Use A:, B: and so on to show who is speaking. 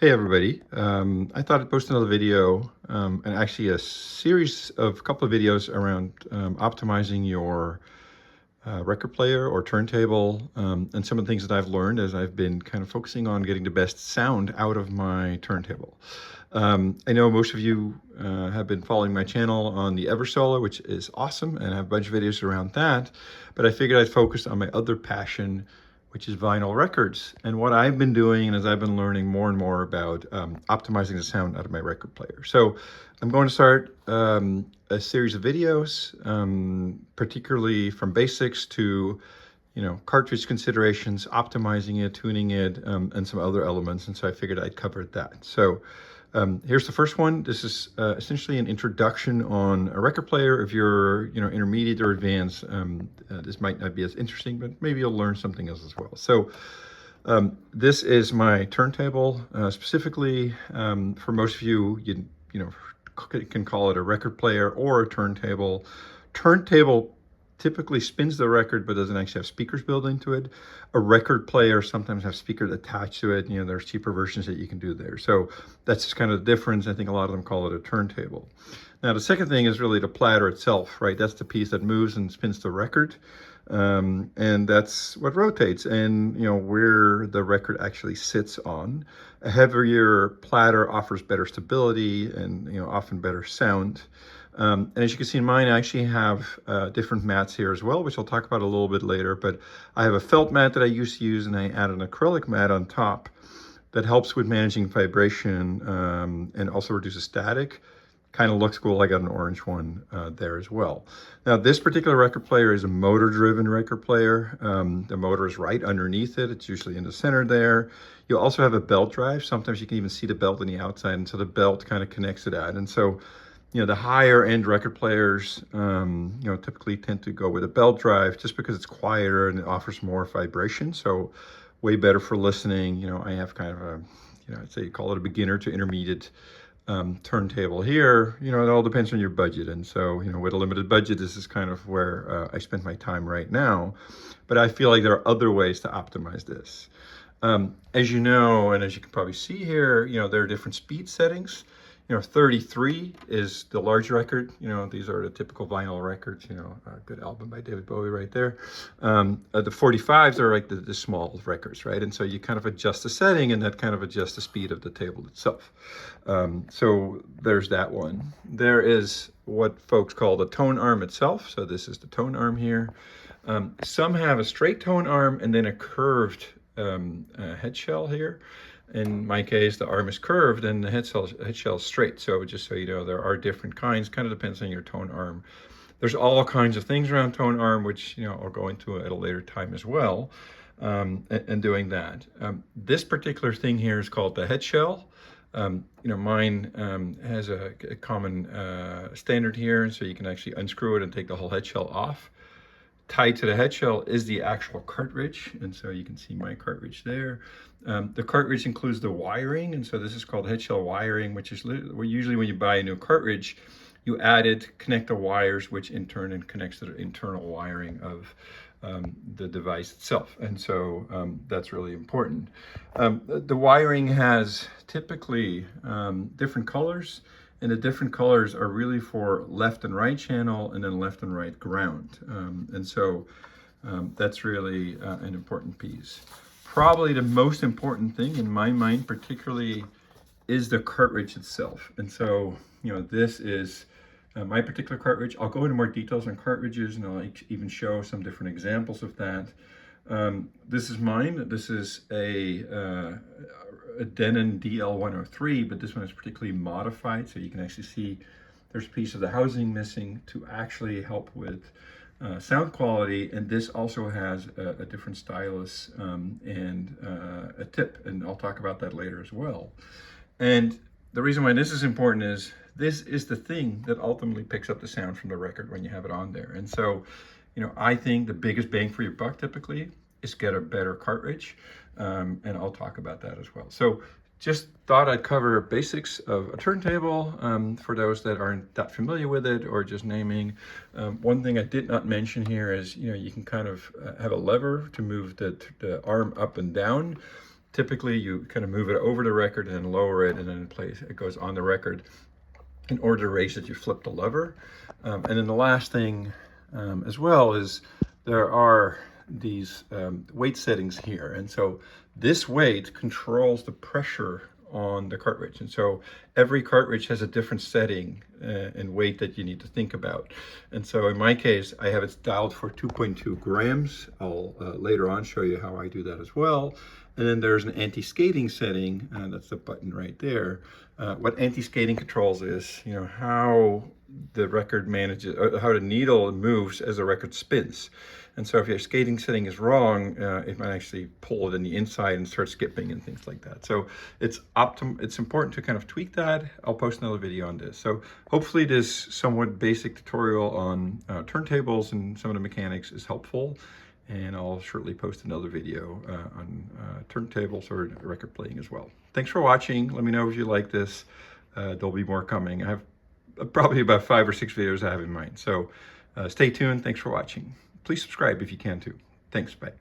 A: Hey everybody, I thought I'd post another video and actually a series of couple of videos around optimizing your record player or turntable and some of the things that I've learned as I've been kind of focusing on getting the best sound out of my turntable. I know most of you have been following my channel on the Eversolar, which is awesome, and I have a bunch of videos around that, but I figured I'd focus on my other passion, which is vinyl records. And what I've been doing is I've been learning more and more about optimizing the sound out of my record player. So I'm going to start a series of videos, particularly from basics to, cartridge considerations, optimizing it, tuning it, and some other elements. And so I figured I'd cover that. So here's the first one. This is essentially an introduction on a record player. If you're, intermediate or advanced, this might not be as interesting, but maybe you'll learn something else as well. So this is my turntable. Specifically, for most of you, you can call it a record player or a turntable. Turntable typically spins the record but doesn't actually have speakers built into it. A record player sometimes have speakers attached to it. There's cheaper versions that you can do there. So that's just kind of the difference. I think a lot of them call it a turntable. Now the second thing is really the platter itself, right? That's the piece that moves and spins the record. And that's what rotates and where the record actually sits on. A heavier platter offers better stability and often better sound. And as you can see in mine, I actually have different mats here as well, which I'll talk about a little bit later. But I have a felt mat that I used to use, and I add an acrylic mat on top that helps with managing vibration and also reduces static. Kind of looks cool. I got an orange one there as well. Now, this particular record player is a motor-driven record player. The motor is right underneath it. It's usually in the center there. You also have a belt drive. Sometimes you can even see the belt on the outside, and so the belt kind of connects to that. And so the higher end record players, typically tend to go with a belt drive just because it's quieter and it offers more vibration. So way better for listening. I have kind of a, I'd say you call it a beginner to intermediate turntable here. It all depends on your budget. And so, with a limited budget, this is kind of where I spend my time right now. But I feel like there are other ways to optimize this. As you know, and as you can probably see here, there are different speed settings. 33 is the large record. These are the typical vinyl records. A good album by David Bowie right there. The 45s are like the small records, right? And so you kind of adjust the setting, and that kind of adjusts the speed of the table itself. So there's that one. There is what folks call the tone arm itself. So this is the tone arm here. Some have a straight tone arm and then a curved head shell here. In my case, the arm is curved and the head shell is straight. So just so you know, there are different kinds, kind of depends on your tone arm. There's all kinds of things around tone arm, which, I'll go into at a later time as well, and doing that. This particular thing here is called the head shell. Mine has a common standard here, so you can actually unscrew it and take the whole head shell off. Tied to the head shell is the actual cartridge, and so you can see my cartridge there. The cartridge includes the wiring, and so this is called head shell wiring, which is usually when you buy a new cartridge, you add it, connect the wires, which in turn connects to the internal wiring of the device itself. And so that's really important. The wiring has typically different colors, and the different colors are really for left and right channel and then left and right ground. And so that's really an important piece. Probably the most important thing in my mind particularly is the cartridge itself. And so, this is my particular cartridge. I'll go into more details on cartridges, and I'll even show some different examples of that. This is mine. This is a Denon DL103, but this one is particularly modified, so you can actually see there's a piece of the housing missing to actually help with sound quality. And this also has a different stylus and a tip, and I'll talk about that later as well. And the reason why this is important is this is the thing that ultimately picks up the sound from the record when you have it on there. And so, I think the biggest bang for your buck typically is get a better cartridge, and I'll talk about that as well. So just thought I'd cover basics of a turntable for those that aren't that familiar with it or just naming. One thing I did not mention here is, you can kind of have a lever to move the arm up and down. Typically, you kind of move it over the record and then lower it, and then it goes on the record. In order to raise it, you flip the lever. And then the last thing as well is there are these weight settings here. And so this weight controls the pressure on the cartridge. And so every cartridge has a different setting and weight that you need to think about. And so in my case, I have it dialed for 2.2 grams. I'll later on show you how I do that as well. And then there's an anti-skating setting, and that's the button right there. What anti-skating controls is, how the record manages, how the needle moves as the record spins. And so if your skating setting is wrong, it might actually pull it in the inside and start skipping and things like that. So it's important to kind of tweak that. I'll post another video on this. So hopefully this somewhat basic tutorial on turntables and some of the mechanics is helpful. And I'll shortly post another video on turntables or record playing as well. Thanks for watching. Let me know if you like this. There'll be more coming. I have probably about 5 or 6 videos I have in mind. So stay tuned. Thanks for watching. Please subscribe if you can too. Thanks. Bye.